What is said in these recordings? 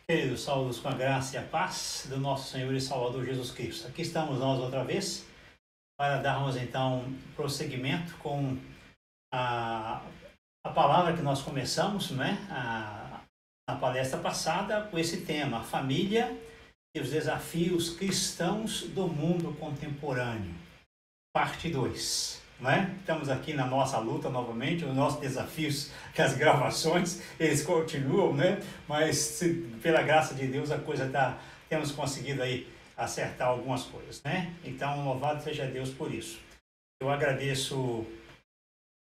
Queridos, saúdos com a graça e a paz do nosso Senhor e Salvador Jesus Cristo. Aqui estamos nós outra vez para darmos então prosseguimento com a, a palavra que nós começamos, né? Na palestra passada, com esse tema, a família e os desafios cristãos do mundo contemporâneo, parte 2. Né? Estamos aqui na nossa luta novamente, os nossos desafios, que as gravações, eles continuam, né? Mas pela graça de Deus temos conseguido aí acertar algumas coisas, né? Então, louvado seja Deus por isso. Eu agradeço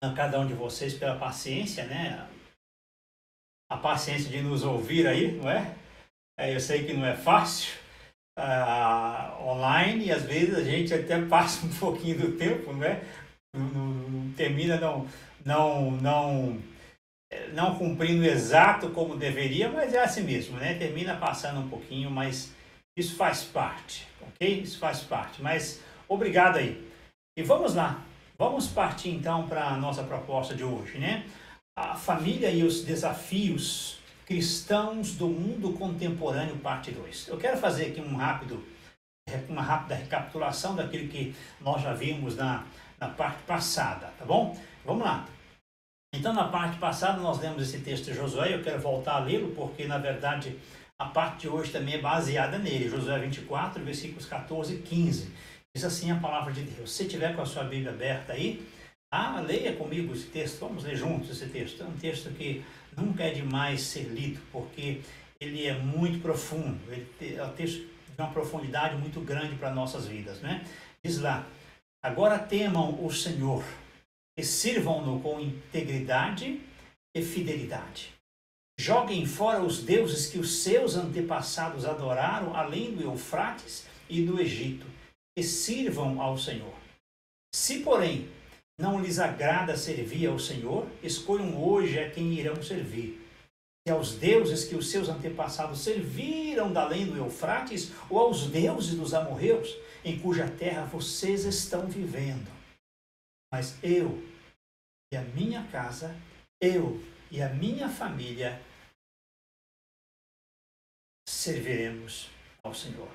a cada um de vocês pela paciência, né? A paciência de nos ouvir aí, não é? Eu sei que não é fácil, online, e às vezes a gente até passa um pouquinho do tempo, não é? Não termina não cumprindo exato como deveria, mas é assim mesmo, né? Termina passando um pouquinho, mas isso faz parte, ok? Isso faz parte, mas obrigado aí. E vamos lá, vamos partir então para a nossa proposta de hoje, né? A família e os desafios cristãos do mundo contemporâneo, parte 2. Eu quero fazer aqui uma rápida recapitulação daquilo que nós já vimos na parte passada, tá bom? Vamos lá. Então, na parte passada, nós lemos esse texto de Josué. Eu quero voltar a lê-lo, porque, na verdade, a parte de hoje também é baseada nele. Josué 24, versículos 14 e 15. Diz assim a palavra de Deus. Se tiver com a sua Bíblia aberta aí, leia comigo esse texto. Vamos ler juntos esse texto. É um texto que nunca é demais ser lido, porque ele é muito profundo. É um texto de uma profundidade muito grande para nossas vidas, né? Diz lá: agora temam o Senhor e sirvam-no com integridade e fidelidade. Joguem fora os deuses que os seus antepassados adoraram além do Eufrates e do Egito, e sirvam ao Senhor. Se, porém, não lhes agrada servir ao Senhor, escolham hoje a quem irão servir. Se aos deuses que os seus antepassados serviram da além do Eufrates, ou aos deuses dos amorreus, em cuja terra vocês estão vivendo. Mas eu e a minha casa, eu e a minha família, serviremos ao Senhor.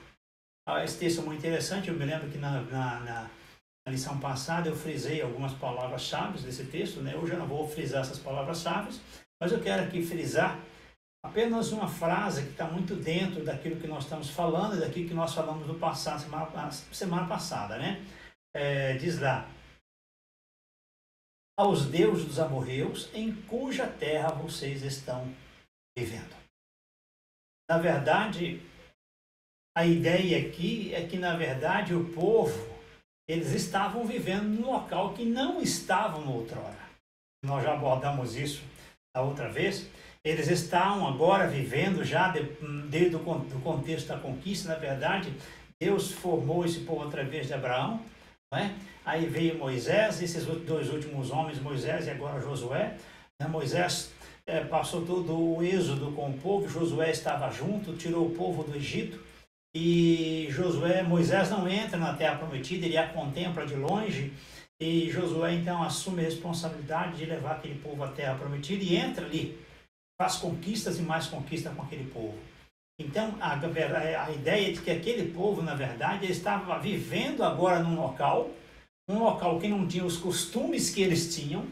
Esse texto é muito interessante. Eu me lembro que na lição passada eu frisei algumas palavras-chave desse texto, né? Hoje eu não vou frisar essas palavras-chave, mas eu quero aqui frisar apenas uma frase que está muito dentro daquilo que nós estamos falando e daquilo que nós falamos no passado, semana passada, né? Diz lá: aos deuses dos amorreus, em cuja terra vocês estão vivendo. Na verdade, a ideia aqui é que, na verdade, o povo, eles estavam vivendo num local que não estavam outrora. Nós já abordamos isso da outra vez. Eles estavam agora vivendo já desde o contexto da conquista. Na verdade, Deus formou esse povo através de Abraão, não é? Aí veio Moisés, esses dois últimos homens, Moisés e agora Josué. Moisés passou todo o êxodo com o povo, Josué estava junto, tirou o povo do Egito. E Moisés não entra na terra prometida, ele a contempla de longe. E Josué então assume a responsabilidade de levar aquele povo à terra prometida e entra ali, faz conquistas e mais conquistas com aquele povo. Então, a ideia de que aquele povo, na verdade, ele estava vivendo agora num local que não tinha os costumes que eles tinham,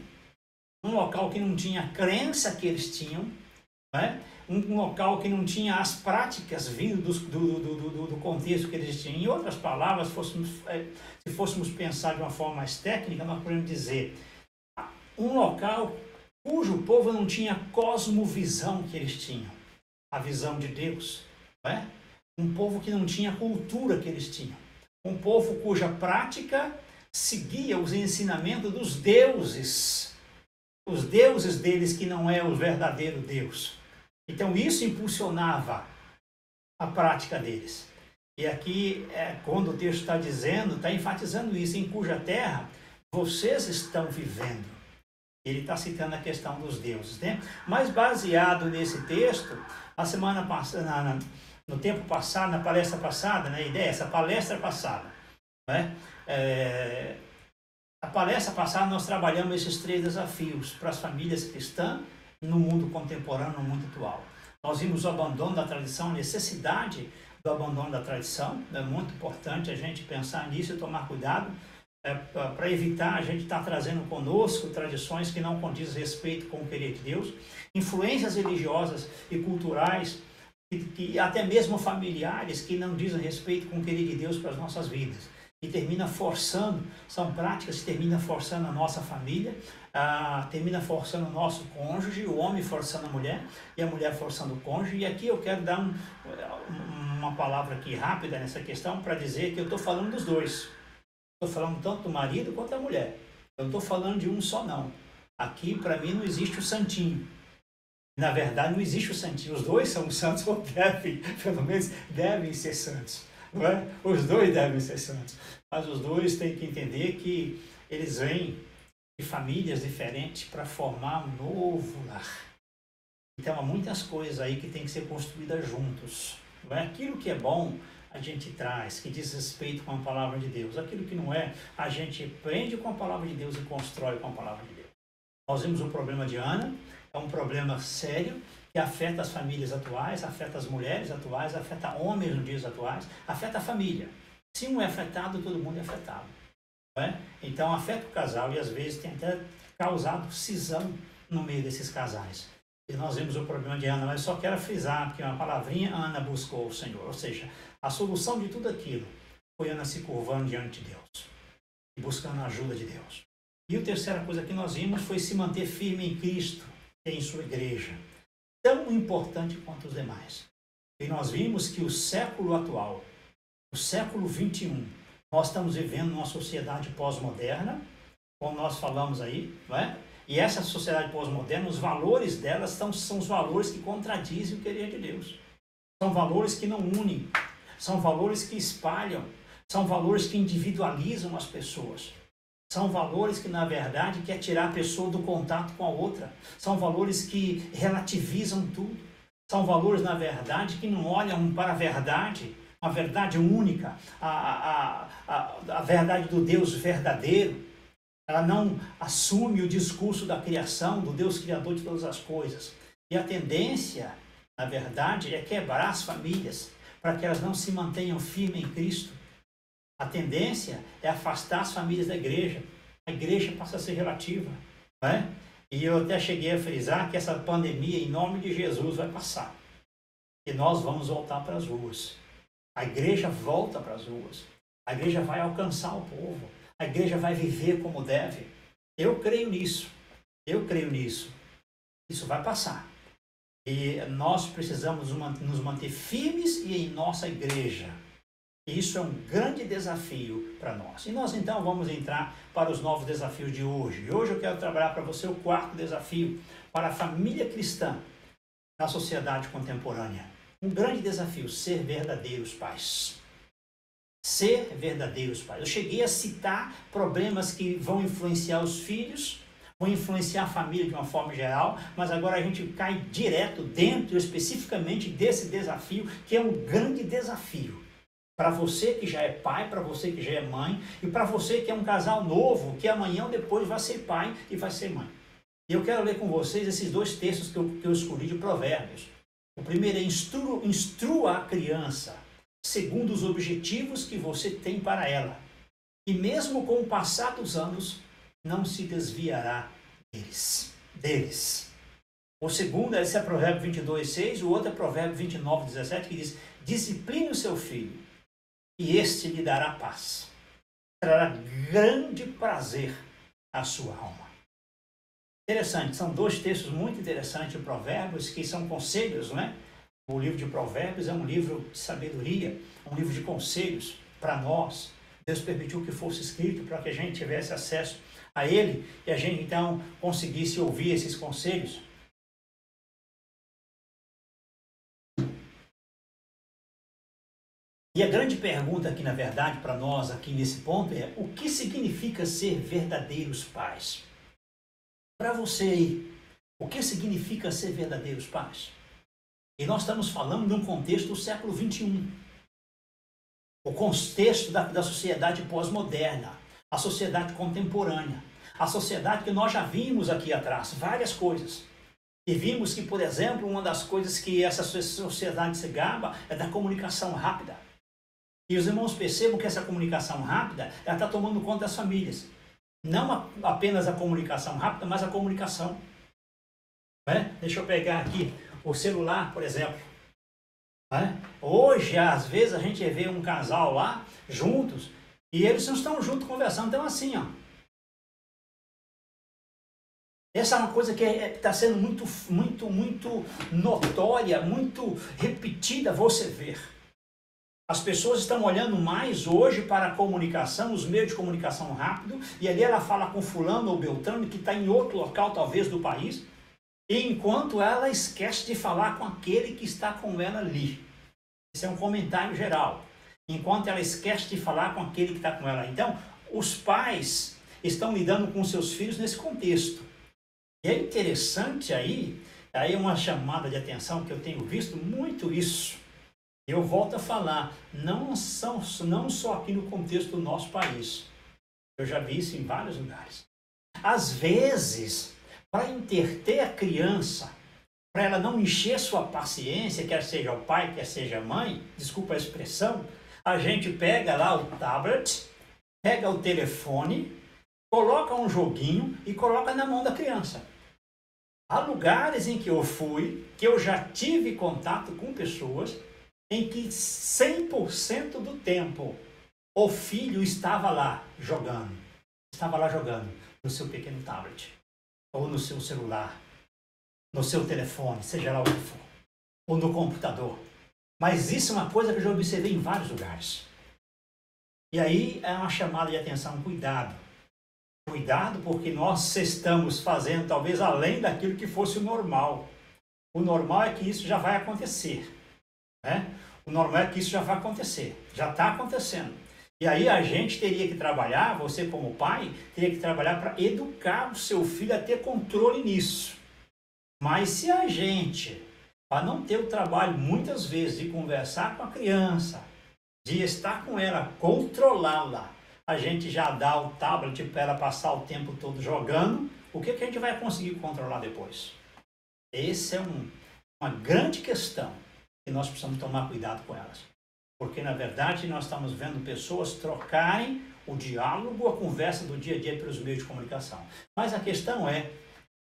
um local que não tinha a crença que eles tinham, né? Um local que não tinha as práticas vindo do contexto que eles tinham. Em outras palavras, se fôssemos pensar de uma forma mais técnica, nós podemos dizer um local cujo povo não tinha a cosmovisão que eles tinham, a visão de Deus, né? Um povo que não tinha a cultura que eles tinham, um povo cuja prática seguia os ensinamentos dos deuses, os deuses deles que não é o verdadeiro Deus. Então isso impulsionava a prática deles. E aqui, quando o texto está dizendo, está enfatizando isso, em cuja terra vocês estão vivendo. Ele está citando a questão dos deuses, né? Mas baseado nesse texto, na semana passada, no tempo passado, na palestra passada, né? Essa palestra passada, né? A palestra passada nós trabalhamos esses 3 desafios para as famílias cristãs no mundo contemporâneo, no mundo atual. Nós vimos o abandono da tradição, a necessidade do abandono da tradição. É muito importante a gente pensar nisso e tomar cuidado para evitar a gente estar trazendo conosco tradições que não condizem respeito com o querer de Deus, influências religiosas e culturais, e até mesmo familiares, que não dizem respeito com o querer de Deus para as nossas vidas. E termina forçando, são práticas que terminam forçando a nossa família, termina forçando o nosso cônjuge, o homem forçando a mulher e a mulher forçando o cônjuge. E aqui eu quero dar uma palavra aqui rápida nessa questão para dizer que eu estou falando dos dois. Estou falando tanto do marido quanto da mulher. Eu não estou falando de um só, não. Aqui, para mim, não existe o santinho. Na verdade, não existe o santinho. Os dois são santos, ou devem, pelo menos, devem ser santos. Não é? Os dois devem ser santos. Mas os dois têm que entender que eles vêm de famílias diferentes para formar um novo lar. Então, há muitas coisas aí que têm que ser construídas juntos. Não é? Aquilo que é bom, a gente traz, que diz respeito com a palavra de Deus. Aquilo que não é, a gente prende com a palavra de Deus e constrói com a palavra de Deus. Nós vimos o problema de Ana, é um problema sério, que afeta as famílias atuais, afeta as mulheres atuais, afeta homens nos dias atuais, afeta a família. Se um é afetado, todo mundo é afetado. Não é? Então, afeta o casal e às vezes tem até causado cisão no meio desses casais. E nós vimos o problema de Ana, mas só quero frisar, porque uma palavrinha, Ana buscou o Senhor. Ou seja, a solução de tudo aquilo foi Ana se curvando diante de Deus e buscando a ajuda de Deus. E a terceira coisa que nós vimos foi se manter firme em Cristo e em sua igreja, tão importante quanto os demais. E nós vimos que o século atual, o século 21, nós estamos vivendo numa sociedade pós-moderna, como nós falamos aí, não é? E essa sociedade pós-moderna, os valores delas são os valores que contradizem o querer de Deus. São valores que não unem, são valores que espalham, são valores que individualizam as pessoas. São valores que, na verdade, quer tirar a pessoa do contato com a outra. São valores que relativizam tudo. São valores, na verdade, que não olham para a verdade, uma verdade única, a verdade do Deus verdadeiro. Ela não assume o discurso da criação, do Deus criador de todas as coisas. E a tendência, na verdade, é quebrar as famílias para que elas não se mantenham firmes em Cristo. A tendência é afastar as famílias da igreja. A igreja passa a ser relativa. Não é? E eu até cheguei a frisar que essa pandemia, em nome de Jesus, vai passar. E nós vamos voltar para as ruas. A igreja volta para as ruas. A igreja vai alcançar o povo. A igreja vai viver como deve. Eu creio nisso. Eu creio nisso. Isso vai passar. E nós precisamos nos manter firmes e em nossa igreja. Isso é um grande desafio para nós. E nós então vamos entrar para os novos desafios de hoje. E hoje eu quero trabalhar para você o quarto desafio para a família cristã na sociedade contemporânea. Um grande desafio, ser verdadeiros pais. Ser verdadeiros pais. Eu cheguei a citar problemas que vão influenciar os filhos, vão influenciar a família de uma forma geral, mas agora a gente cai direto dentro especificamente desse desafio, que é um grande desafio. Para você que já é pai, para você que já é mãe, e para você que é um casal novo, que amanhã ou depois vai ser pai e vai ser mãe. E eu quero ler com vocês esses dois textos que eu escolhi de Provérbios. O primeiro é instrua a criança, segundo os objetivos que você tem para ela. E mesmo com o passar dos anos, não se desviará deles. O segundo, esse é Provérbio 22:6, o outro é Provérbio 29:17, que diz: discipline o seu filho, e este lhe dará paz. Trará grande prazer à sua alma. Interessante, são dois textos muito interessantes de Provérbios, que são conselhos, não é? O livro de Provérbios é um livro de sabedoria, um livro de conselhos para nós. Deus permitiu que fosse escrito para que a gente tivesse acesso a ele e a gente então conseguisse ouvir esses conselhos. E a grande pergunta aqui, na verdade, para nós aqui nesse ponto é: o que significa ser verdadeiros pais? Para você aí, o que significa ser verdadeiros pais? E nós estamos falando de um contexto do século 21. O contexto da sociedade pós-moderna, a sociedade contemporânea, a sociedade que nós já vimos aqui atrás, várias coisas. E vimos que, por exemplo, uma das coisas que essa sociedade se gaba é da comunicação rápida. E os irmãos percebam que essa comunicação rápida, ela está tomando conta das famílias. Não apenas a comunicação rápida, mas a comunicação. Deixa eu pegar aqui o celular, por exemplo. Hoje, às vezes, a gente vê um casal lá, juntos, e eles não estão juntos conversando, então assim, ó. Essa é uma coisa que está sendo muito notória, muito repetida, você ver. As pessoas estão olhando mais hoje para a comunicação, os meios de comunicação rápido, e ali ela fala com fulano ou beltrano, que está em outro local, talvez, do país, e enquanto ela esquece de falar com aquele que está com ela ali. Esse é um comentário geral. Enquanto ela esquece de falar com aquele que está com ela. Então, os pais estão lidando com seus filhos nesse contexto. E é interessante aí é uma chamada de atenção que eu tenho visto muito isso. Eu volto a falar, não só aqui no contexto do nosso país. Eu já vi isso em vários lugares. Às vezes, para entreter a criança, para ela não encher sua paciência, quer seja o pai, quer seja a mãe, desculpa a expressão, a gente pega lá o tablet, pega o telefone, coloca um joguinho e coloca na mão da criança. Há lugares em que eu fui, que eu já tive contato com pessoas em que 100% do tempo o filho estava lá jogando no seu pequeno tablet, ou no seu celular, no seu telefone, seja lá o que for, ou no computador. Mas isso é uma coisa que eu já observei em vários lugares. E aí é uma chamada de atenção, cuidado. Cuidado, porque nós estamos fazendo talvez além daquilo que fosse o normal. O normal é que isso já vai acontecer. O normal é que isso já vai acontecer. Já está acontecendo. E aí a gente teria que trabalhar, você como pai, teria que trabalhar para educar o seu filho a ter controle nisso. Mas se a gente, para não ter o trabalho muitas vezes de conversar com a criança, de estar com ela, controlá-la, a gente já dá o tablet para ela passar o tempo todo jogando, o que a gente vai conseguir controlar depois? Essa é uma grande questão que nós precisamos tomar cuidado com elas. Porque, na verdade, nós estamos vendo pessoas trocarem o diálogo, a conversa do dia a dia pelos meios de comunicação. Mas a questão é,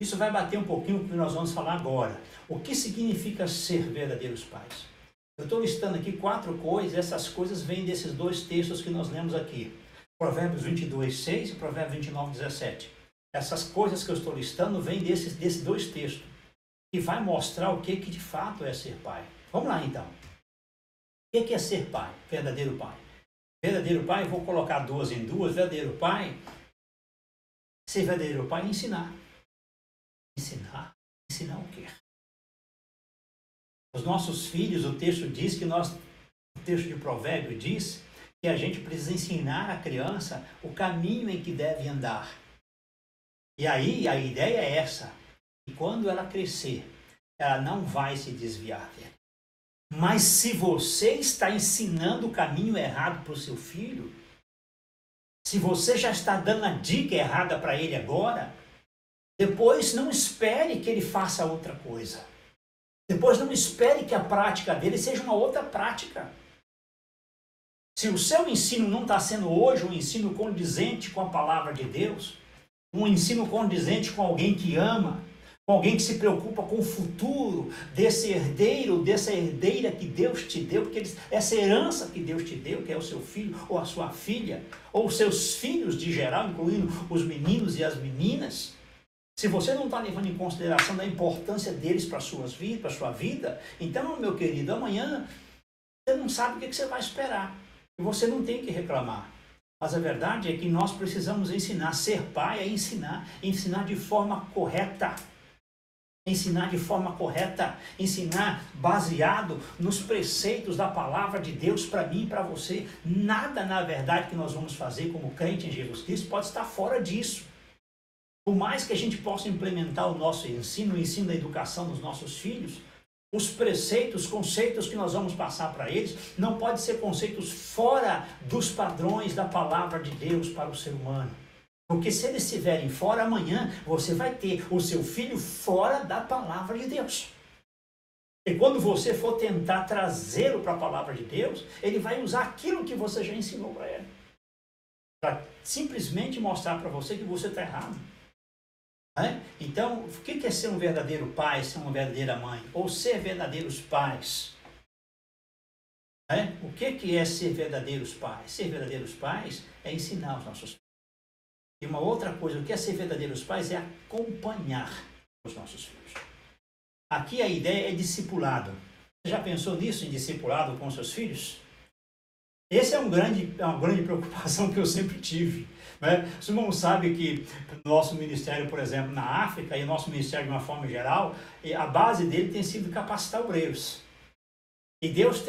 isso vai bater um pouquinho com o que nós vamos falar agora. O que significa ser verdadeiros pais? Eu estou listando aqui 4 coisas, essas coisas vêm desses 2 textos que nós lemos aqui. Provérbios 22:6 e Provérbios 29:17. Essas coisas que eu estou listando vêm desses 2 textos. E vai mostrar o que de fato é ser pai. Vamos lá então. O que é ser pai? Verdadeiro pai. Verdadeiro pai, eu vou colocar 2 em 2. Verdadeiro pai. Ser verdadeiro pai é ensinar. Ensinar? Ensinar o quê? Os nossos filhos, o texto diz que o texto de Provérbio diz que a gente precisa ensinar a criança o caminho em que deve andar. E aí a ideia é essa. E quando ela crescer, ela não vai se desviar dele. Mas se você está ensinando o caminho errado para o seu filho, se você já está dando a dica errada para ele agora, depois não espere que ele faça outra coisa. Depois não espere que a prática dele seja uma outra prática. Se o seu ensino não está sendo hoje um ensino condizente com a palavra de Deus, um ensino condizente com alguém que ama, com alguém que se preocupa com o futuro desse herdeiro, dessa herdeira que Deus te deu, porque essa herança que Deus te deu, que é o seu filho ou a sua filha, ou os seus filhos de geral, incluindo os meninos e as meninas, se você não está levando em consideração a importância deles para a sua vida, então, meu querido, amanhã você não sabe o que você vai esperar. E você não tem que reclamar. Mas a verdade é que nós precisamos ensinar. Ser pai é ensinar de forma correta. Ensinar de forma correta, ensinar baseado nos preceitos da palavra de Deus para mim e para você. Nada, na verdade, que nós vamos fazer como crente em Jesus Cristo pode estar fora disso. Por mais que a gente possa implementar o nosso ensino, o ensino da educação dos nossos filhos, os preceitos, conceitos que nós vamos passar para eles, não podem ser conceitos fora dos padrões da palavra de Deus para o ser humano. Porque se eles estiverem fora amanhã, você vai ter o seu filho fora da palavra de Deus. E quando você for tentar trazê-lo para a palavra de Deus, ele vai usar aquilo que você já ensinou para ele. Para simplesmente mostrar para você que você está errado. Então, o que é ser um verdadeiro pai, ser uma verdadeira mãe? Ou ser verdadeiros pais? O que é ser verdadeiros pais? Ser verdadeiros pais é ensinar os nossos filhos. E uma outra coisa, o que é ser verdadeiros pais é acompanhar os nossos filhos. Aqui a ideia é discipulado. Você já pensou nisso, em discipulado com seus filhos? Essa é uma grande preocupação que eu sempre tive. Os irmãos sabem que no nosso ministério, por exemplo, na África, e o nosso ministério de uma forma geral, a base dele tem sido capacitar obreiros. E Deus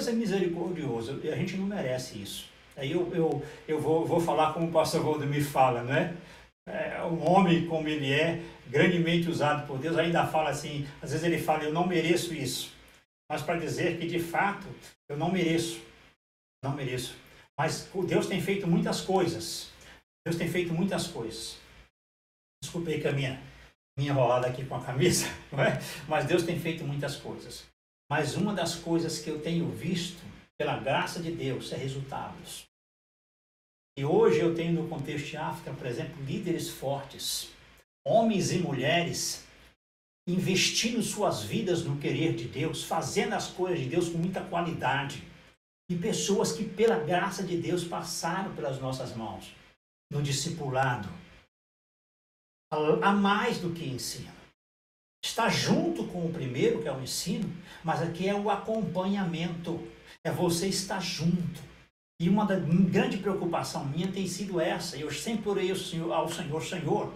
é misericordioso, e a gente não merece isso. Aí eu vou falar como o pastor Valdemir fala, um homem como ele é, grandemente usado por Deus, ainda fala assim, às vezes ele fala, eu não mereço isso. Mas para dizer que de fato eu não mereço. Mas Deus tem feito muitas coisas. Desculpe aí que a minha enrolada aqui com a camisa, mas Deus tem feito muitas coisas. Mas uma das coisas que eu tenho visto, pela graça de Deus, é resultados. E hoje eu tenho no contexto de África, por exemplo, líderes fortes, homens e mulheres, investindo suas vidas no querer de Deus, fazendo as coisas de Deus com muita qualidade. E pessoas que, pela graça de Deus, passaram pelas nossas mãos, no discipulado, a mais do que ensino. Está junto com o primeiro, que é o ensino, mas aqui é o acompanhamento, é você estar junto. E uma grande preocupação minha tem sido essa, eu sempre orei ao Senhor,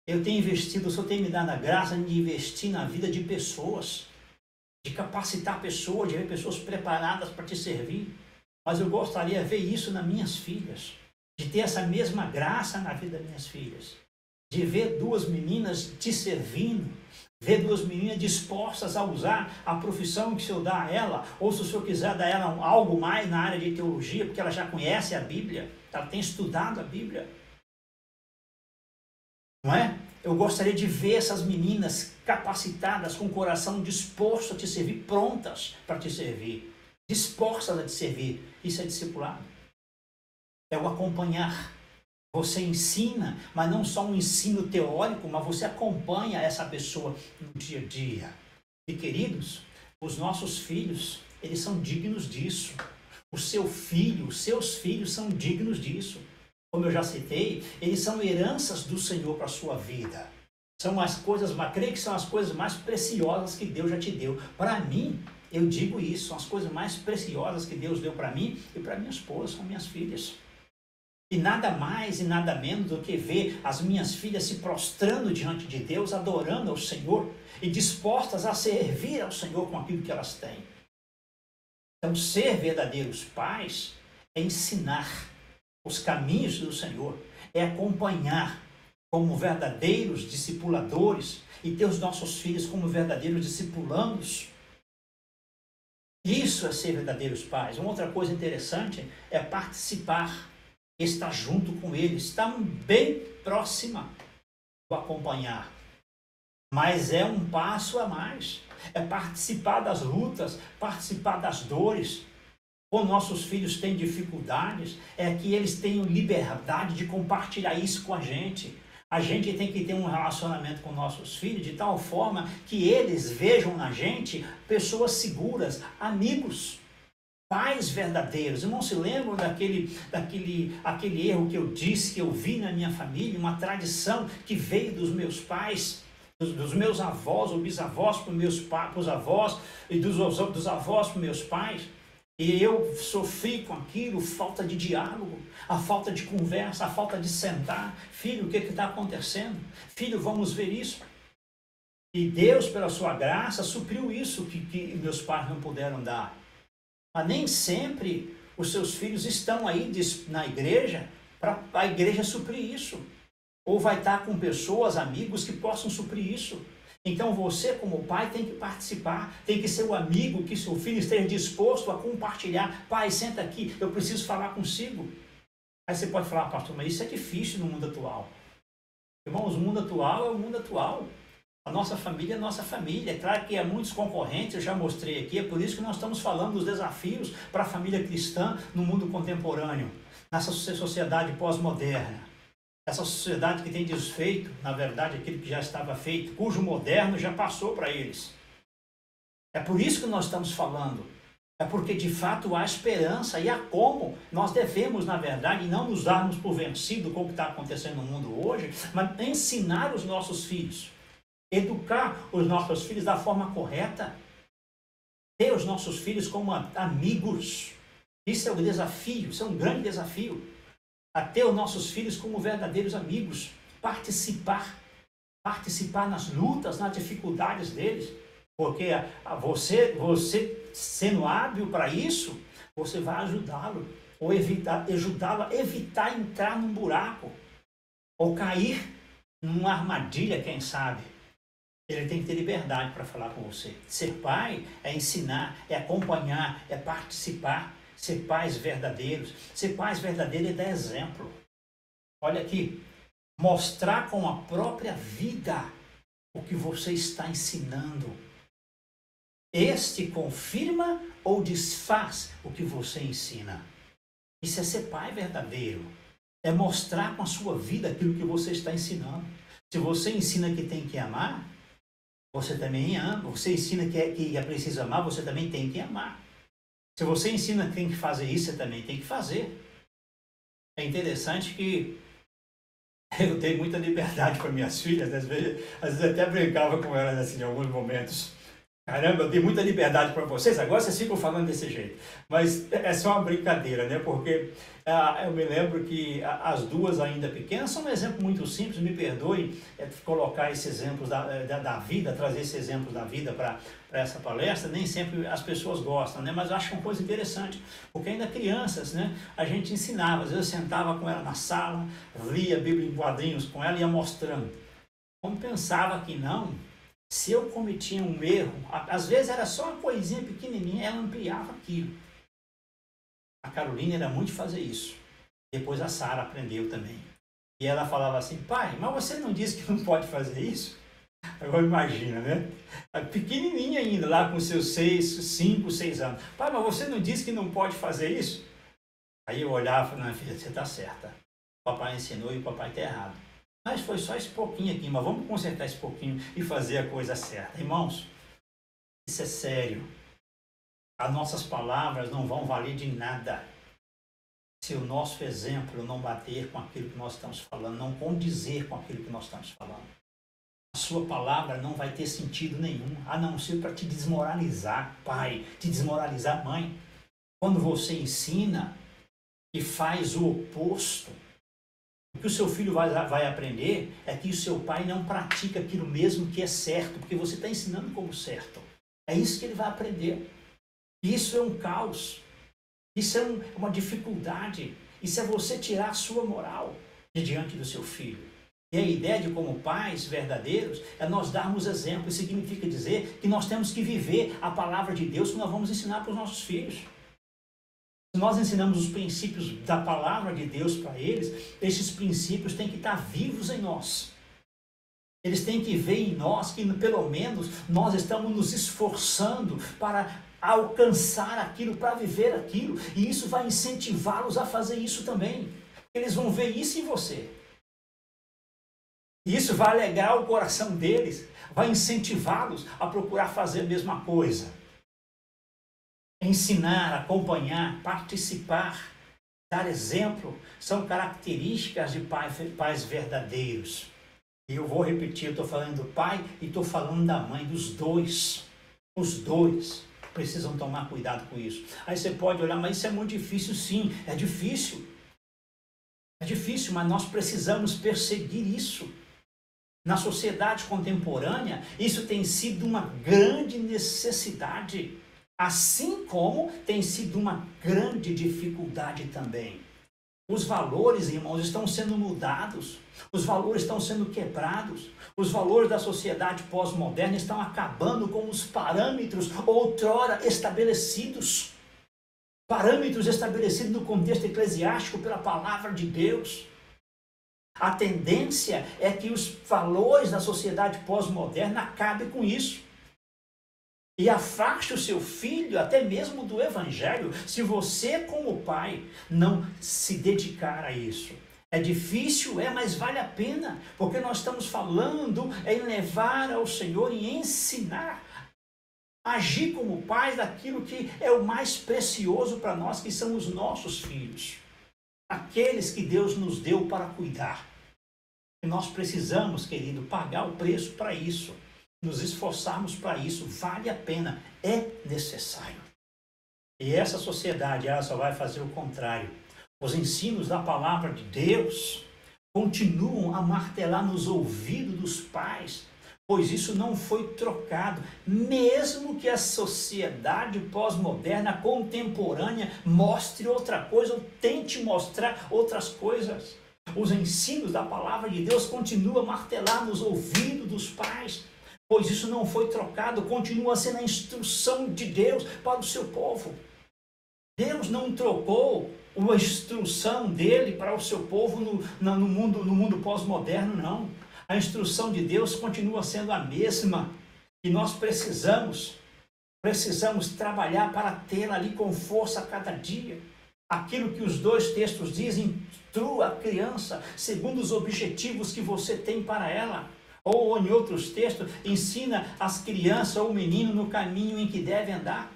eu tenho investido, o Senhor tem me dado a graça de investir na vida de pessoas, de capacitar pessoas, de ver pessoas preparadas para te servir. Mas eu gostaria de ver isso nas minhas filhas, de ter essa mesma graça na vida das minhas filhas, de ver duas meninas te servindo, ver duas meninas dispostas a usar a profissão que o Senhor dá a ela, ou se o Senhor quiser dar a ela algo mais na área de teologia, porque ela já conhece a Bíblia, ela tem estudado a Bíblia. Não é? Eu gostaria de ver essas meninas capacitadas, com o coração disposto a te servir, prontas para te servir, dispostas a te servir. Isso é discipulado. É o acompanhar. Você ensina, mas não só um ensino teórico, mas você acompanha essa pessoa no dia a dia. E queridos, os nossos filhos, eles são dignos disso. O seu filho, os seus filhos são dignos disso. Como eu já citei, eles são heranças do Senhor para a sua vida. São as coisas, creio que são as coisas mais preciosas que Deus já te deu. Para mim, eu digo isso, são as coisas mais preciosas que Deus deu para mim e para minha esposa, são minhas filhas. E nada mais e nada menos do que ver as minhas filhas se prostrando diante de Deus, adorando ao Senhor e dispostas a servir ao Senhor com aquilo que elas têm. Então, ser verdadeiros pais é ensinar os caminhos do Senhor, é acompanhar como verdadeiros discipuladores e ter os nossos filhos como verdadeiros discipulandos. Isso é ser verdadeiros pais. Uma outra coisa interessante é participar, estar junto com eles, estar bem próxima do acompanhar. Mas é um passo a mais, é participar das lutas, participar das dores. Quando nossos filhos têm dificuldades, é que eles tenham liberdade de compartilhar isso com a gente. A gente tem que ter um relacionamento com nossos filhos de tal forma que eles vejam na gente pessoas seguras, amigos, pais verdadeiros. Irmão, se lembram daquele erro que eu disse, que eu vi na minha família, uma tradição que veio dos meus pais, dos meus avós ou bisavós para os avós e dos avós para os meus pais. E eu sofri com aquilo, falta de diálogo, a falta de conversa, a falta de sentar. Filho, o que está acontecendo? Filho, vamos ver isso. E Deus, pela sua graça, supriu isso que meus pais não puderam dar. Mas nem sempre os seus filhos estão aí na igreja para a igreja suprir isso. Ou vai estar com pessoas, amigos que possam suprir isso. Então você, como pai, tem que participar, tem que ser o amigo que seu filho esteja disposto a compartilhar. Pai, senta aqui, eu preciso falar consigo. Aí você pode falar, pastor, mas isso é difícil no mundo atual. Irmãos, o mundo atual é o mundo atual. A nossa família é a nossa família. É claro que há muitos concorrentes, eu já mostrei aqui, é por isso que nós estamos falando dos desafios para a família cristã no mundo contemporâneo, nessa sociedade pós-moderna. Essa sociedade que tem desfeito, na verdade, aquilo que já estava feito, cujo moderno já passou para eles. É por isso que nós estamos falando. É porque de fato há esperança e há como nós devemos, na verdade, não nos darmos por vencido com o que está acontecendo no mundo hoje, mas ensinar os nossos filhos, educar os nossos filhos da forma correta, ter os nossos filhos como amigos. Isso é o desafio, isso é um grande desafio. A ter os nossos filhos como verdadeiros amigos, participar nas lutas, nas dificuldades deles, porque você sendo hábil para isso, você vai ajudá-lo, ou ajudá-lo a evitar entrar num buraco, ou cair numa armadilha, quem sabe. Ele tem que ter liberdade para falar com você. Ser pai é ensinar, é acompanhar, é participar. Ser pais verdadeiros. Ser pais verdadeiros é dar exemplo. Olha aqui. Mostrar com a própria vida o que você está ensinando. Este confirma ou desfaz o que você ensina. Isso é ser pai verdadeiro. É mostrar com a sua vida aquilo que você está ensinando. Se você ensina que tem que amar, você também ama. Você ensina que é preciso amar, você também tem que amar. Se você ensina que tem que fazer isso, você também tem que fazer. É interessante que eu dei muita liberdade para minhas filhas, às vezes até brincava com elas assim, em alguns momentos. Caramba, eu dei muita liberdade para vocês, agora vocês ficam falando desse jeito. Mas é só uma brincadeira, né? Porque eu me lembro que as duas ainda pequenas são um exemplo muito simples, me perdoem colocar esses exemplos da vida, trazer esses exemplos da vida para essa palestra. Nem sempre as pessoas gostam, né? Mas eu acho uma coisa interessante, porque ainda crianças, né? A gente ensinava, às vezes eu sentava com ela na sala, lia a Bíblia em quadrinhos com ela e ia mostrando. Como pensava que não, se eu cometia um erro, às vezes era só uma coisinha pequenininha, ela ampliava aquilo. A Carolina era muito de fazer isso. Depois a Sara aprendeu também. E ela falava assim, pai, mas você não disse que não pode fazer isso? Agora imagina, né? Pequenininha ainda, lá com seus 5, 6 anos. Pai, mas você não disse que não pode fazer isso? Aí eu olhava e falava, não, filha, você está certa. O papai ensinou e o papai está errado. Mas foi só esse pouquinho aqui, mas vamos consertar esse pouquinho e fazer a coisa certa. Irmãos, isso é sério. As nossas palavras não vão valer de nada se o nosso exemplo não bater com aquilo que nós estamos falando, não condizer com aquilo que nós estamos falando. A sua palavra não vai ter sentido nenhum, a não ser para te desmoralizar, pai, te desmoralizar, mãe. Quando você ensina e faz o oposto, o que o seu filho vai aprender é que o seu pai não pratica aquilo mesmo que é certo, porque você está ensinando como certo. É isso que ele vai aprender. Isso é um caos. Isso é uma dificuldade. Isso é você tirar a sua moral de diante do seu filho. E a ideia de como pais verdadeiros é nós darmos exemplo. Isso significa dizer que nós temos que viver a palavra de Deus que nós vamos ensinar para os nossos filhos. Se nós ensinamos os princípios da palavra de Deus para eles, esses princípios têm que estar vivos em nós. Eles têm que ver em nós que, pelo menos, nós estamos nos esforçando para alcançar aquilo, para viver aquilo. E isso vai incentivá-los a fazer isso também. Eles vão ver isso em você. Isso vai alegrar o coração deles, vai incentivá-los a procurar fazer a mesma coisa. Ensinar, acompanhar, participar, dar exemplo, são características de pais verdadeiros. E eu vou repetir, eu estou falando do pai e estou falando da mãe, dos dois. Os dois precisam tomar cuidado com isso. Aí você pode olhar, mas isso é muito difícil, sim, é difícil. É difícil, mas nós precisamos perseguir isso. Na sociedade contemporânea, isso tem sido uma grande necessidade. Assim como tem sido uma grande dificuldade também. Os valores, irmãos, estão sendo mudados. Os valores estão sendo quebrados. Os valores da sociedade pós-moderna estão acabando com os parâmetros outrora estabelecidos. parâmetros estabelecidos no contexto eclesiástico pela palavra de Deus. A tendência é que os valores da sociedade pós-moderna acabem com isso. E afaste o seu filho até mesmo do evangelho, se você como pai não se dedicar a isso. É difícil, mas vale a pena, porque nós estamos falando em levar ao Senhor e ensinar, agir como pais daquilo que é o mais precioso para nós, que são os nossos filhos, aqueles que Deus nos deu para cuidar. E nós precisamos, querido, pagar o preço para isso, nos esforçarmos para isso, vale a pena, é necessário. E essa sociedade, ela só vai fazer o contrário. Os ensinos da palavra de Deus continuam a martelar nos ouvidos dos pais, pois isso não foi trocado, mesmo que a sociedade pós-moderna, contemporânea, mostre outra coisa ou tente mostrar outras coisas. Os ensinos da palavra de Deus continuam a martelar nos ouvidos dos pais, pois isso não foi trocado, continua sendo a instrução de Deus para o seu povo. Deus não trocou a instrução dele para o seu povo no mundo pós-moderno, não. A instrução de Deus continua sendo a mesma. E nós precisamos trabalhar para tê-la ali com força a cada dia. Aquilo que os dois textos dizem, instrua a criança segundo os objetivos que você tem para ela. Ou em outros textos, ensina as crianças ou o menino no caminho em que deve andar.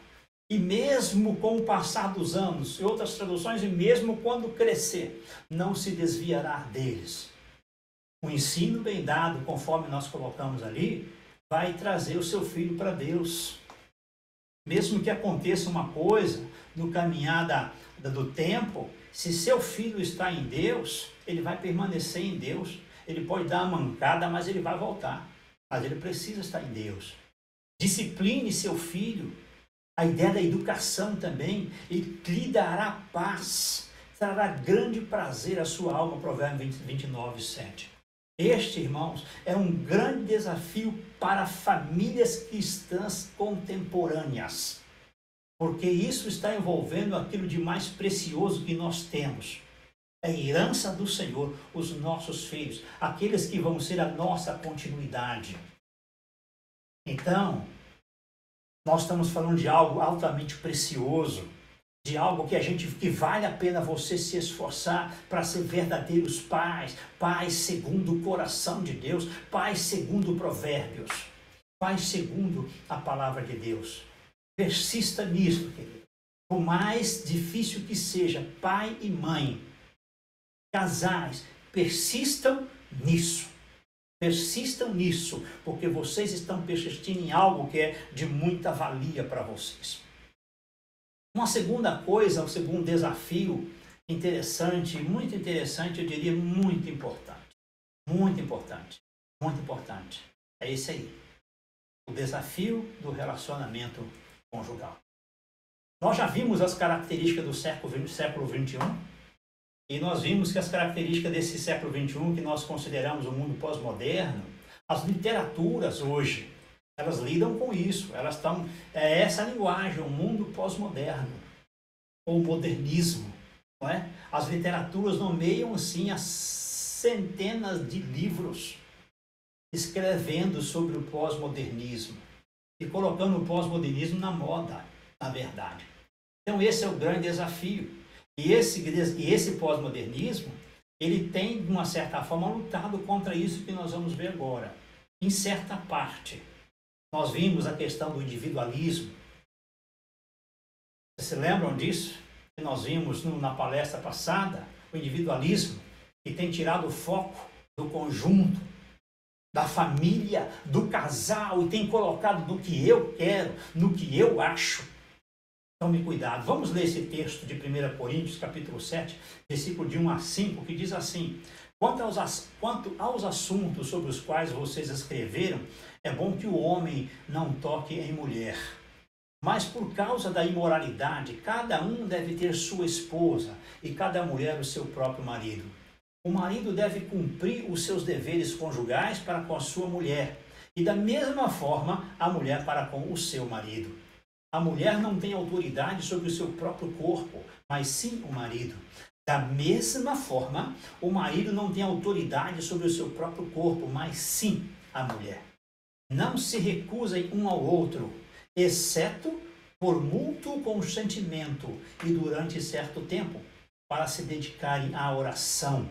E mesmo com o passar dos anos, em outras traduções, e mesmo quando crescer, não se desviará deles. O ensino bem dado, conforme nós colocamos ali, vai trazer o seu filho para Deus. Mesmo que aconteça uma coisa no caminhar do tempo, se seu filho está em Deus, ele vai permanecer em Deus. Ele pode dar uma mancada, mas ele vai voltar. Mas ele precisa estar em Deus. Discipline seu filho. A ideia da educação também, e lhe dará paz, trará grande prazer à sua alma, Provérbios 29, 7. Este, irmãos, é um grande desafio para famílias cristãs contemporâneas, porque isso está envolvendo aquilo de mais precioso que nós temos. É a herança do Senhor, os nossos filhos, aqueles que vão ser a nossa continuidade. Então, nós estamos falando de algo altamente precioso, de algo que vale a pena você se esforçar para ser verdadeiros pais, pais segundo o coração de Deus, pais segundo Provérbios, pais segundo a palavra de Deus. Persista nisso, querido. Por mais difícil que seja, pai e mãe, casais, persistam nisso. Persistam nisso, porque vocês estão persistindo em algo que é de muita valia para vocês. Uma segunda coisa, um segundo desafio interessante, muito interessante, eu diria muito importante. Muito importante, muito importante. É esse aí. O desafio do relacionamento conjugal. Nós já vimos as características do século XXI. E nós vimos que as características desse século XXI, que nós consideramos o mundo pós-moderno, as literaturas hoje, elas lidam com isso. Elas estão, essa linguagem, o mundo pós-moderno, ou modernismo, não é? As literaturas nomeiam, assim, as centenas de livros escrevendo sobre o pós-modernismo e colocando o pós-modernismo na moda, na verdade. Então esse é o grande desafio. E esse pós-modernismo, ele tem, de uma certa forma, lutado contra isso que nós vamos ver agora. Em certa parte, nós vimos a questão do individualismo. Vocês se lembram disso? Que nós vimos na palestra passada, o individualismo, que tem tirado o foco do conjunto, da família, do casal, e tem colocado no que eu quero, no que eu acho. Tome cuidado. Vamos ler esse texto de 1 Coríntios, capítulo 7, versículo de 1 a 5, que diz assim: Quanto aos assuntos sobre os quais vocês escreveram, é bom que o homem não toque em mulher. Mas por causa da imoralidade, cada um deve ter sua esposa e cada mulher o seu próprio marido. O marido deve cumprir os seus deveres conjugais para com a sua mulher, e da mesma forma a mulher para com o seu marido. A mulher não tem autoridade sobre o seu próprio corpo, mas sim o marido. Da mesma forma, o marido não tem autoridade sobre o seu próprio corpo, mas sim a mulher. Não se recusem um ao outro, exceto por mútuo consentimento e durante certo tempo, para se dedicarem à oração.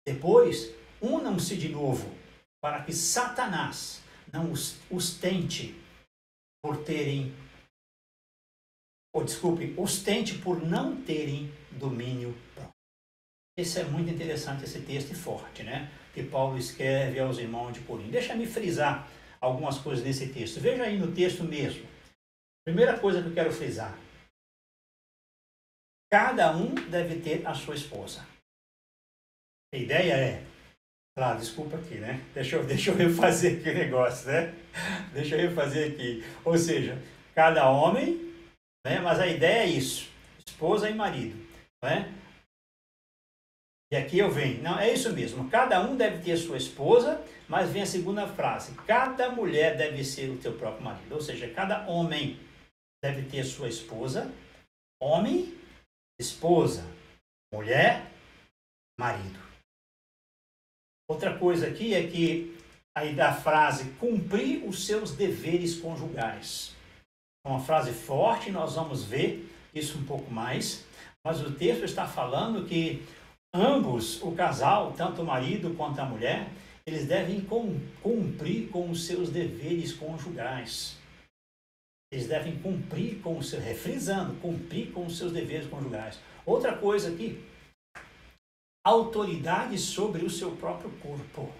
Depois, unam-se de novo, para que Satanás não os tente por terem, ostente por não terem domínio próprio. Esse é muito interessante, esse texto e forte, né? Que Paulo escreve aos irmãos de Corinto. Deixa-me frisar algumas coisas nesse texto. Veja aí no texto mesmo. Primeira coisa que eu quero frisar. Cada um deve ter a sua esposa. A ideia é, claro, desculpa aqui, né? Deixa eu refazer aqui o negócio, né? Deixa eu refazer aqui. Ou seja, cada homem, né? Mas a ideia é isso, esposa e marido, né? E aqui eu venho, não, é isso mesmo, cada um deve ter a sua esposa, mas vem a segunda frase, cada mulher deve ser o teu próprio marido, ou seja, cada homem deve ter a sua esposa, homem, esposa, mulher, marido. Outra coisa aqui é que aí da frase cumprir os seus deveres conjugais. É uma frase forte, nós vamos ver isso um pouco mais, mas o texto está falando que ambos, o casal, tanto o marido quanto a mulher, eles devem cumprir com os seus deveres conjugais. Eles devem cumprir com os seus, refrisando, cumprir com os seus deveres conjugais. Outra coisa aqui, autoridade sobre o seu próprio corpo.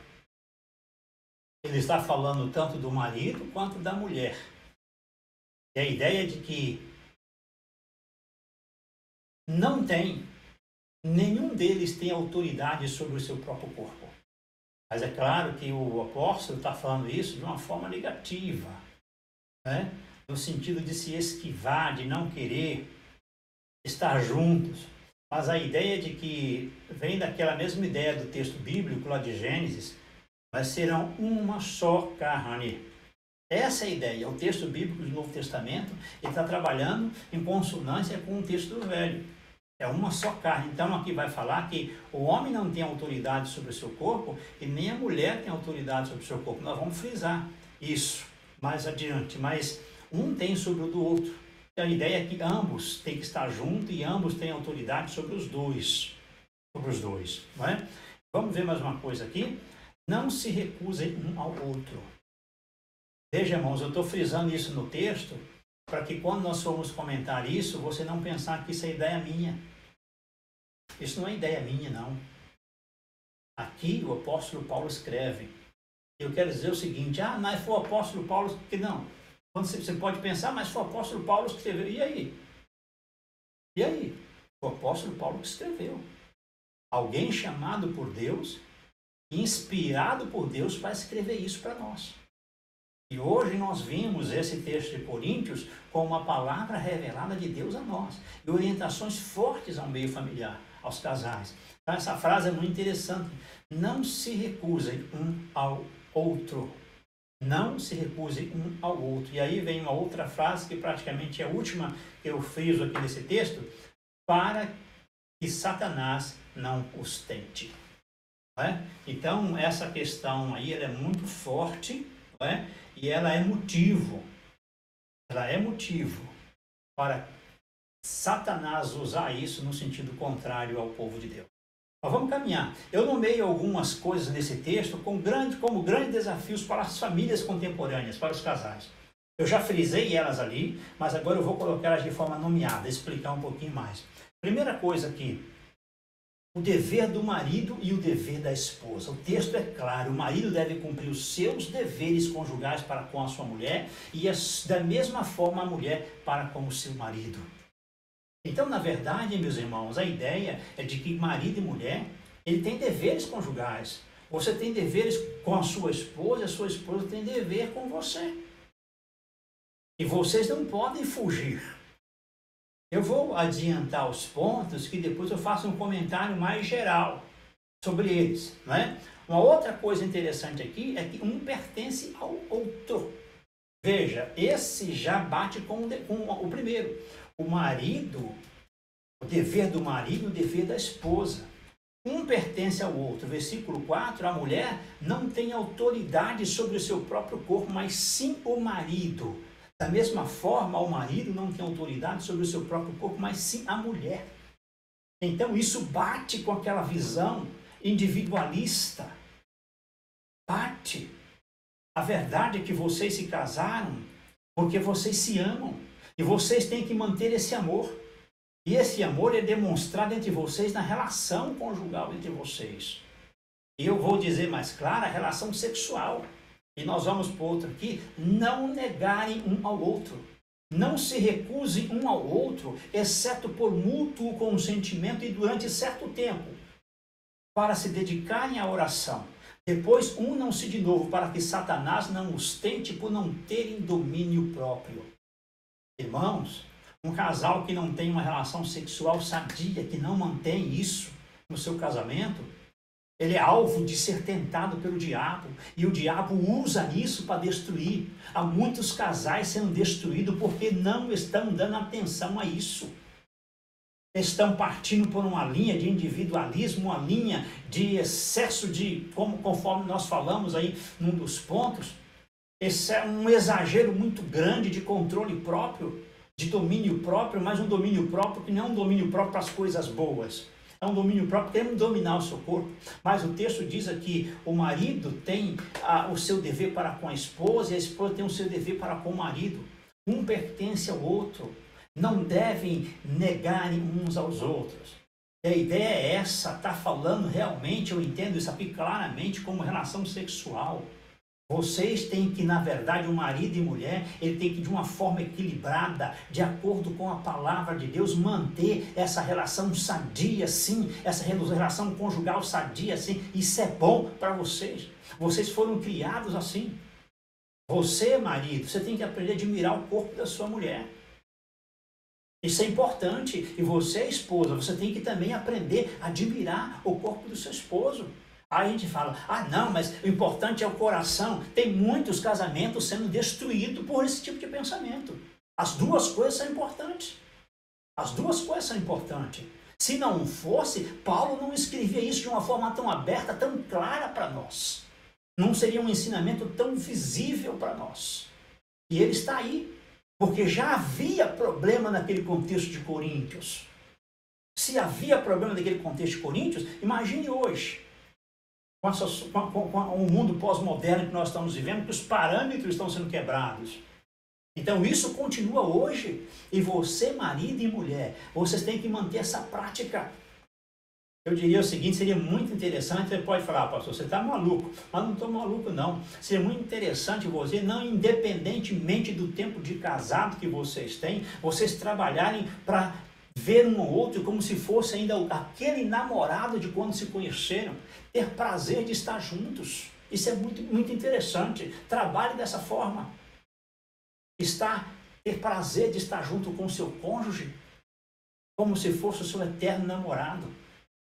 Ele está falando tanto do marido quanto da mulher. E a ideia de que nenhum deles tem autoridade sobre o seu próprio corpo. Mas é claro que o apóstolo está falando isso de uma forma negativa, né? No sentido de se esquivar, de não querer estar juntos. Mas a ideia de que vem daquela mesma ideia do texto bíblico lá de Gênesis, mas serão uma só carne. Essa é a ideia. O texto bíblico do Novo Testamento está trabalhando em consonância com o texto do Velho. É uma só carne. Então aqui vai falar que o homem não tem autoridade sobre o seu corpo e nem a mulher tem autoridade sobre o seu corpo. Nós vamos frisar isso mais adiante. Mas um tem sobre o do outro. A ideia é que ambos têm que estar juntos e ambos têm autoridade sobre os dois. Não é? Vamos ver mais uma coisa aqui. Não se recusem um ao outro. Veja, irmãos, eu estou frisando isso no texto para que quando nós formos comentar isso, você não pensar que isso é ideia minha. Isso não é ideia minha, não. Aqui o apóstolo Paulo escreve. Eu quero dizer o seguinte, mas foi o apóstolo Paulo que não. Quando você pode pensar, mas foi o apóstolo Paulo que escreveu. E aí? E aí? Foi o apóstolo Paulo que escreveu. Alguém chamado por Deus, inspirado por Deus para escrever isso para nós. E hoje nós vimos esse texto de Coríntios com uma palavra revelada de Deus a nós. E orientações fortes ao meio familiar, aos casais. Então essa frase é muito interessante. Não se recusem um ao outro. Não se recusem um ao outro. E aí vem uma outra frase que praticamente é a última que eu friso aqui nesse texto. Para que Satanás não os tente. Não é? Então essa questão aí ela é muito forte. Não é? E ela é motivo para Satanás usar isso no sentido contrário ao povo de Deus. Mas vamos caminhar. Eu nomeio algumas coisas nesse texto como grandes desafios para as famílias contemporâneas, para os casais. Eu já frisei elas ali, mas agora eu vou colocá-las de forma nomeada, explicar um pouquinho mais. Primeira coisa aqui, o dever do marido e o dever da esposa. O texto é claro, o marido deve cumprir os seus deveres conjugais para com a sua mulher e da mesma forma a mulher para com o seu marido. Então, na verdade, meus irmãos, a ideia é de que marido e mulher, ele tem deveres conjugais. Você tem deveres com a sua sua esposa tem dever com você. E vocês não podem fugir. Eu vou adiantar os pontos que depois eu faço um comentário mais geral sobre eles. Não é? Uma outra coisa interessante aqui é que um pertence ao outro. Veja, esse já bate com o primeiro. O marido, o dever do marido, o dever da esposa. Um pertence ao outro. Versículo 4, a mulher não tem autoridade sobre o seu próprio corpo, mas sim o marido. Da mesma forma, o marido não tem autoridade sobre o seu próprio corpo, mas sim a mulher. Então isso bate com aquela visão individualista. Bate. A verdade é que vocês se casaram porque vocês se amam. E vocês têm que manter esse amor. E esse amor é demonstrado entre vocês na relação conjugal entre vocês. E eu vou dizer mais claro, a relação sexual. E nós vamos para outro aqui, não negarem um ao outro. Não se recusem um ao outro, exceto por mútuo consentimento e durante certo tempo, para se dedicarem à oração. Depois unam-se de novo, para que Satanás não os tente por não terem domínio próprio. Irmãos, um casal que não tem uma relação sexual sadia, que não mantém isso no seu casamento, ele é alvo de ser tentado pelo diabo. E o diabo usa isso para destruir. Há muitos casais sendo destruídos porque não estão dando atenção a isso. Estão partindo por uma linha de individualismo, uma linha de excesso de, conforme nós falamos aí num dos pontos, esse é um exagero muito grande de controle próprio, de domínio próprio, mas um domínio próprio que não é um domínio próprio para as coisas boas. É um domínio próprio querendo dominar o seu corpo. Mas o texto diz aqui, o marido tem o seu dever para com a esposa e a esposa tem o seu dever para com o marido. Um pertence ao outro. Não devem negar uns aos outros. E a ideia é essa, está falando realmente, eu entendo isso aqui claramente como relação sexual. Vocês têm que, na verdade, o marido e mulher, ele tem que, de uma forma equilibrada, de acordo com a palavra de Deus, manter essa relação sadia, sim, essa relação conjugal sadia, sim. Isso é bom para vocês. Vocês foram criados assim. Você, marido, você tem que aprender a admirar o corpo da sua mulher. Isso é importante. E você, esposa, você tem que também aprender a admirar o corpo do seu esposo. Aí a gente fala, não, mas o importante é o coração. Tem muitos casamentos sendo destruídos por esse tipo de pensamento. As duas coisas são importantes. As duas coisas são importantes. Se não fosse, Paulo não escrevia isso de uma forma tão aberta, tão clara para nós. Não seria um ensinamento tão visível para nós. E ele está aí, porque já havia problema naquele contexto de Coríntios. Se havia problema naquele contexto de Coríntios, imagine hoje. Com o mundo pós-moderno que nós estamos vivendo, que os parâmetros estão sendo quebrados. Então isso continua hoje. E você, marido e mulher, vocês têm que manter essa prática. Eu diria o seguinte, seria muito interessante, você pode falar, pastor, você está maluco. Mas não estou maluco não. Seria muito interessante você, não independentemente do tempo de casado que vocês têm, vocês trabalharem para ver um ou outro como se fosse ainda aquele namorado de quando se conheceram, ter prazer de estar juntos. Isso é muito, muito interessante. Trabalhe dessa forma. Ter prazer de estar junto com o seu cônjuge, como se fosse o seu eterno namorado.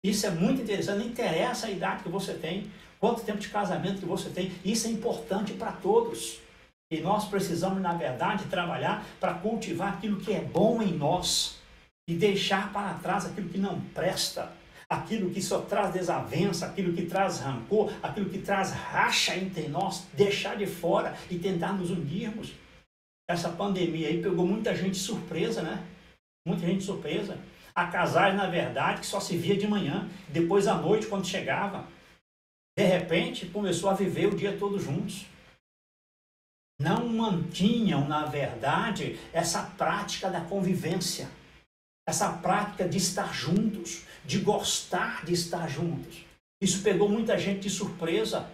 Isso é muito interessante. Não interessa a idade que você tem, quanto tempo de casamento que você tem. Isso é importante para todos. E nós precisamos, na verdade, trabalhar para cultivar aquilo que é bom em nós. E deixar para trás aquilo que não presta, aquilo que só traz desavença, aquilo que traz rancor, aquilo que traz racha entre nós, deixar de fora e tentar nos unirmos. Essa pandemia aí pegou muita gente surpresa, né? Muita gente surpresa. Há casais, na verdade, que só se via de manhã, depois à noite, quando chegava. De repente, começou a viver o dia todo juntos. Não mantinham, na verdade, essa prática da convivência. Essa prática de estar juntos, de gostar de estar juntos. Isso pegou muita gente de surpresa.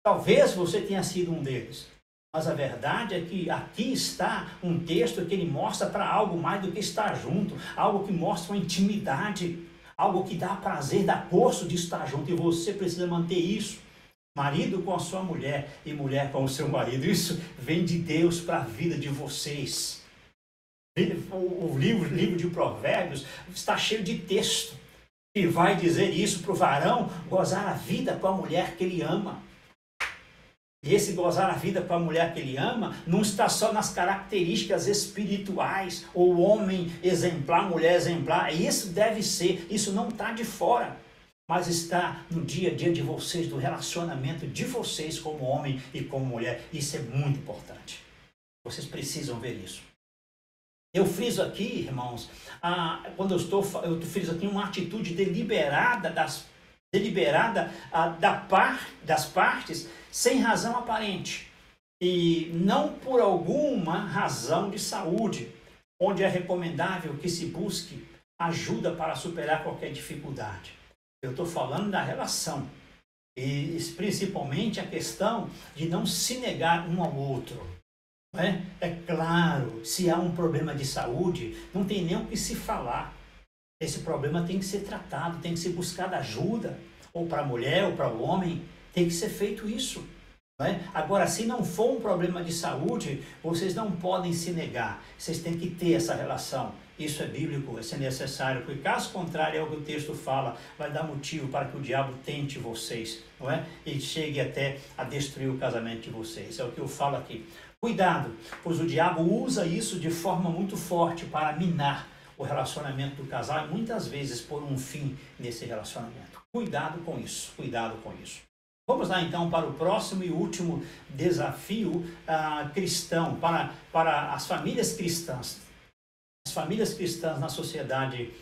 Talvez você tenha sido um deles. Mas a verdade é que aqui está um texto que ele mostra para algo mais do que estar junto. Algo que mostra uma intimidade. Algo que dá prazer, dá gosto de estar junto. E você precisa manter isso. Marido com a sua mulher e mulher com o seu marido. Isso vem de Deus para a vida de vocês. O livro de Provérbios está cheio de texto que vai dizer isso para o varão gozar a vida com a mulher que ele ama. E esse gozar a vida para a mulher que ele ama não está só nas características espirituais, ou homem exemplar, mulher exemplar. Isso deve ser, isso não está de fora, mas está no dia a dia de vocês, do relacionamento de vocês como homem e como mulher. Isso é muito importante. Vocês precisam ver isso. Eu friso aqui, irmãos, eu friso aqui uma atitude deliberada das partes sem razão aparente e não por alguma razão de saúde, onde é recomendável que se busque ajuda para superar qualquer dificuldade. Eu estou falando da relação e principalmente a questão de não se negar um ao outro. Não é? É claro, se há um problema de saúde, não tem nem o que se falar. Esse problema tem que ser tratado, tem que ser buscada ajuda, ou para a mulher, ou para o homem, tem que ser feito isso. Não é? Agora, se não for um problema de saúde, vocês não podem se negar, vocês têm que ter essa relação. Isso é bíblico, isso é necessário, porque caso contrário é o que o texto fala, vai dar motivo para que o diabo tente vocês, não é? E chegue até a destruir o casamento de vocês, é o que eu falo aqui. Cuidado, pois o diabo usa isso de forma muito forte para minar o relacionamento do casal e muitas vezes pôr um fim nesse relacionamento. Cuidado com isso, cuidado com isso. Vamos lá então para o próximo e último desafio cristão, para as famílias cristãs. As famílias cristãs na sociedade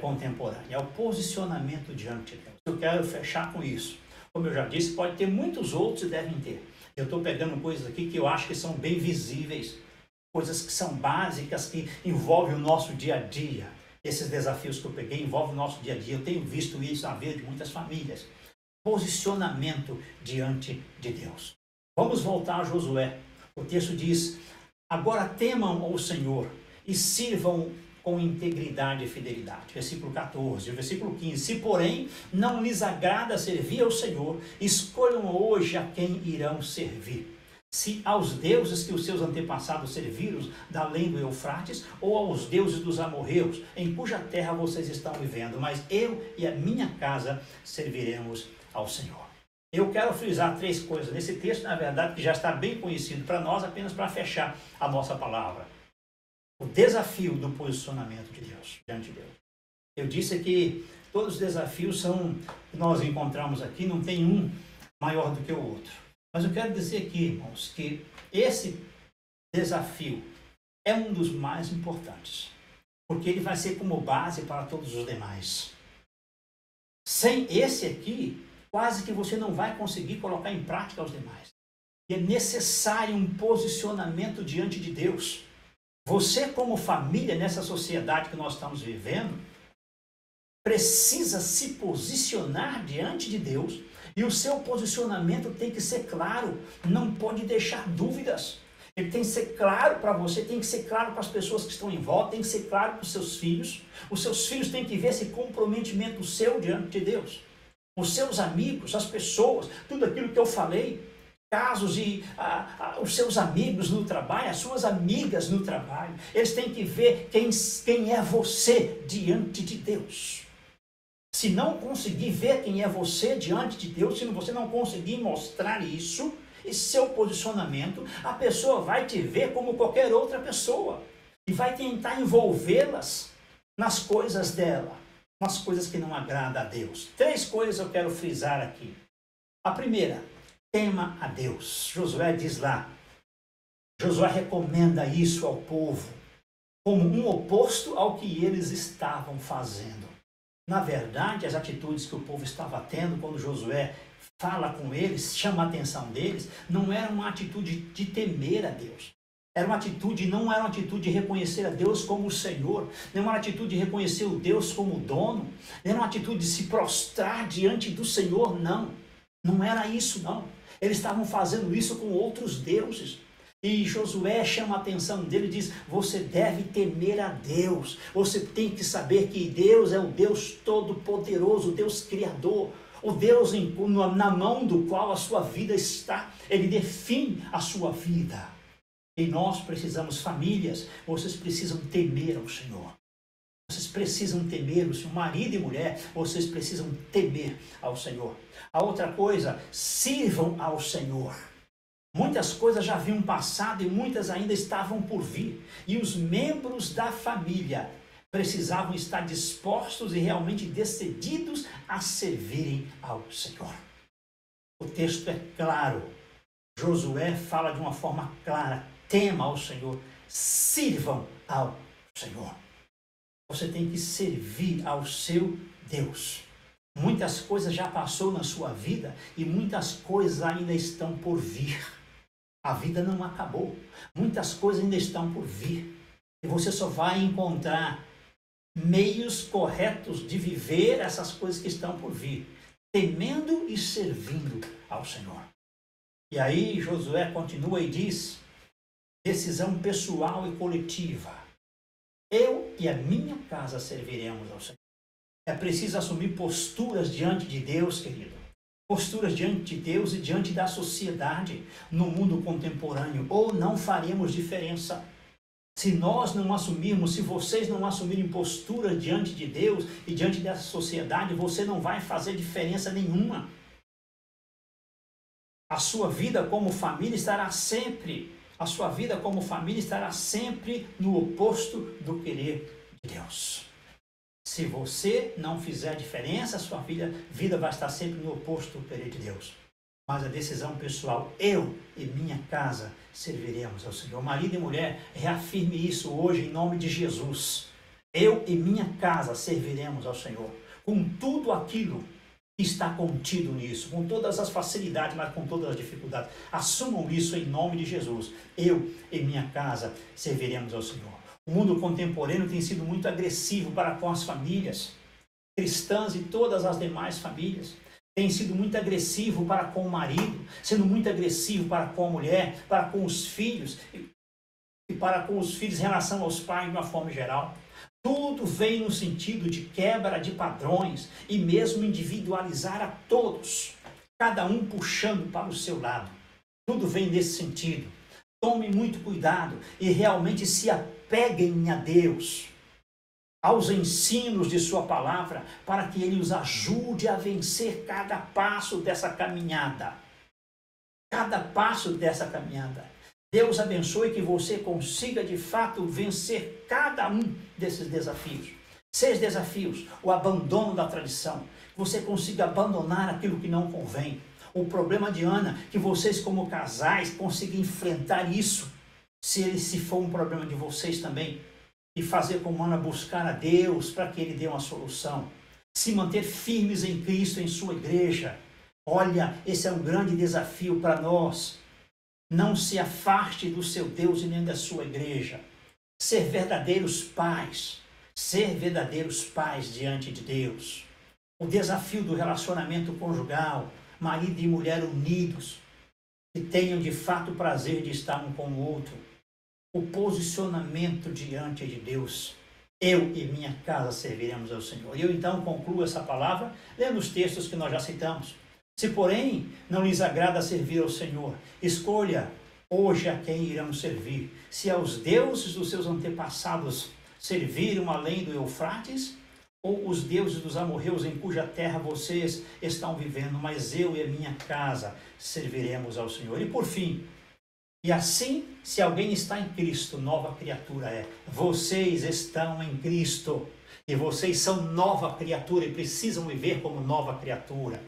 contemporânea. É o posicionamento diante de Deus. Eu quero fechar com isso. Como eu já disse, pode ter muitos outros e devem ter. Eu estou pegando coisas aqui que eu acho que são bem visíveis, coisas que são básicas, que envolvem o nosso dia a dia. Esses desafios que eu peguei envolvem o nosso dia a dia. Eu tenho visto isso na vida de muitas famílias. Posicionamento diante de Deus. Vamos voltar a Josué. O texto diz: agora temam ao Senhor e sirvam com integridade e fidelidade. Versículo 14, versículo 15. Se, porém, não lhes agrada servir ao Senhor, escolham hoje a quem irão servir. Se aos deuses que os seus antepassados serviram da além do Eufrates, ou aos deuses dos amorreus, em cuja terra vocês estão vivendo, mas eu e a minha casa serviremos ao Senhor. Eu quero frisar 3 coisas nesse texto, na verdade, que já está bem conhecido para nós, apenas para fechar a nossa palavra. O desafio do posicionamento de Deus, diante de Deus. Eu disse que todos os desafios que nós encontramos aqui, não tem um maior do que o outro. Mas eu quero dizer aqui, irmãos, que esse desafio é um dos mais importantes, porque ele vai ser como base para todos os demais. Sem esse aqui, quase que você não vai conseguir colocar em prática os demais. E é necessário um posicionamento diante de Deus. Você, como família, nessa sociedade que nós estamos vivendo, precisa se posicionar diante de Deus, e o seu posicionamento tem que ser claro, não pode deixar dúvidas. Ele tem que ser claro para você, tem que ser claro para as pessoas que estão em volta, tem que ser claro para os seus filhos têm que ver esse comprometimento seu diante de Deus. Os seus amigos, as pessoas, tudo aquilo que eu falei, casos de os seus amigos no trabalho, as suas amigas no trabalho, eles têm que ver quem é você diante de Deus. Se não conseguir ver quem é você diante de Deus, se você não conseguir mostrar isso, esse seu posicionamento, a pessoa vai te ver como qualquer outra pessoa e vai tentar envolvê-las nas coisas dela, nas coisas que não agradam a Deus. 3 coisas eu quero frisar aqui. A primeira, tema a Deus. Josué diz lá, Josué recomenda isso ao povo como um oposto ao que eles estavam fazendo. Na verdade, as atitudes que o povo estava tendo quando Josué fala com eles, chama a atenção deles, não era uma atitude de temer a Deus. Não era uma atitude de reconhecer a Deus como o Senhor, não era uma atitude de reconhecer o Deus como o dono, não era uma atitude de se prostrar diante do Senhor, não. Não era isso, não. Eles estavam fazendo isso com outros deuses. E Josué chama a atenção dele e diz, você deve temer a Deus. Você tem que saber que Deus é o Deus todo-poderoso, o Deus criador, o Deus na mão do qual a sua vida está. Ele define a sua vida. E nós precisamos, famílias, vocês precisam temer ao Senhor. Vocês precisam temer o Senhor, marido e mulher, vocês precisam temer ao Senhor. A outra coisa, sirvam ao Senhor. Muitas coisas já haviam passado e muitas ainda estavam por vir. E os membros da família precisavam estar dispostos e realmente decididos a servirem ao Senhor. O texto é claro. Josué fala de uma forma clara: tema ao Senhor, sirvam ao Senhor. Você tem que servir ao seu Deus. Muitas coisas já passou na sua vida e muitas coisas ainda estão por vir. A vida não acabou. Muitas coisas ainda estão por vir. E você só vai encontrar meios corretos de viver essas coisas que estão por vir, temendo e servindo ao Senhor. E aí Josué continua e diz: decisão pessoal e coletiva. Eu e a minha casa serviremos ao Senhor. É preciso assumir posturas diante de Deus, querido. Posturas diante de Deus e diante da sociedade no mundo contemporâneo, ou não faremos diferença. Se nós não assumirmos, se vocês não assumirem postura diante de Deus e diante dessa sociedade, você não vai fazer diferença nenhuma. A sua vida como família estará sempre no oposto do querer de Deus. Se você não fizer diferença, a sua vida vai estar sempre no oposto do querer de Deus. Mas a decisão pessoal: eu e minha casa serviremos ao Senhor. Marido e mulher, reafirme isso hoje em nome de Jesus. Eu e minha casa serviremos ao Senhor. Com tudo aquilo que está contido nisso, com todas as facilidades, mas com todas as dificuldades. Assumam isso em nome de Jesus. Eu e minha casa serviremos ao Senhor. O mundo contemporâneo tem sido muito agressivo para com as famílias cristãs e todas as demais famílias. Tem sido muito agressivo para com o marido, sendo muito agressivo para com a mulher, para com os filhos e para com os filhos em relação aos pais de uma forma geral. Tudo vem no sentido de quebra de padrões e mesmo individualizar a todos, cada um puxando para o seu lado. Tudo vem nesse sentido. Tome muito cuidado e realmente se apeguem a Deus, aos ensinos de sua palavra, para que Ele os ajude a vencer cada passo dessa caminhada. Cada passo dessa caminhada. Deus abençoe que você consiga de fato vencer cada um desses desafios. 6 desafios: o abandono da tradição. Você consiga abandonar aquilo que não convém. O problema de Ana, que vocês como casais consigam enfrentar isso, se for um problema de vocês também. E fazer como Ana, buscar a Deus para que Ele dê uma solução. Se manter firmes em Cristo, em sua igreja. Olha, esse é um grande desafio para nós. Não se afaste do seu Deus e nem da sua igreja. Ser verdadeiros pais. Ser verdadeiros pais diante de Deus. O desafio do relacionamento conjugal. Marido e mulher unidos. Que tenham de fato o prazer de estar um com o outro. O posicionamento diante de Deus. Eu e minha casa serviremos ao Senhor. E eu então concluo essa palavra lendo os textos que nós já citamos. Se porém não lhes agrada servir ao Senhor, escolha hoje a quem irão servir. Se aos deuses dos seus antepassados serviram além do Eufrates, ou os deuses dos amorreus em cuja terra vocês estão vivendo, mas eu e a minha casa serviremos ao Senhor. E por fim, e assim, se alguém está em Cristo, nova criatura é. Vocês estão em Cristo e vocês são nova criatura e precisam viver como nova criatura.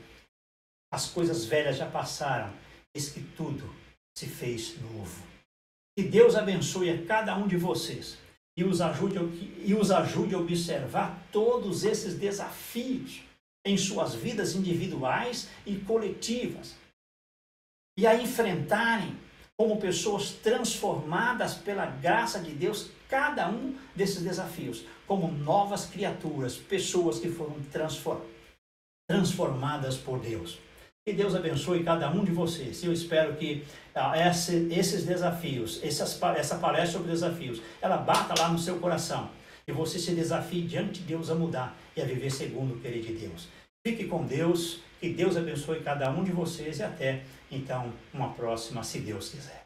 As coisas velhas já passaram, eis que tudo se fez novo. Que Deus abençoe a cada um de vocês e os ajude a observar todos esses desafios em suas vidas individuais e coletivas e a enfrentarem como pessoas transformadas pela graça de Deus, cada um desses desafios, como novas criaturas, pessoas que foram transformadas por Deus. Que Deus abençoe cada um de vocês. Eu espero que esses desafios, essa palestra sobre desafios, ela bata lá no seu coração e você se desafie diante de Deus a mudar e a viver segundo o querer de Deus. Fique com Deus, que Deus abençoe cada um de vocês e até, então, uma próxima, se Deus quiser.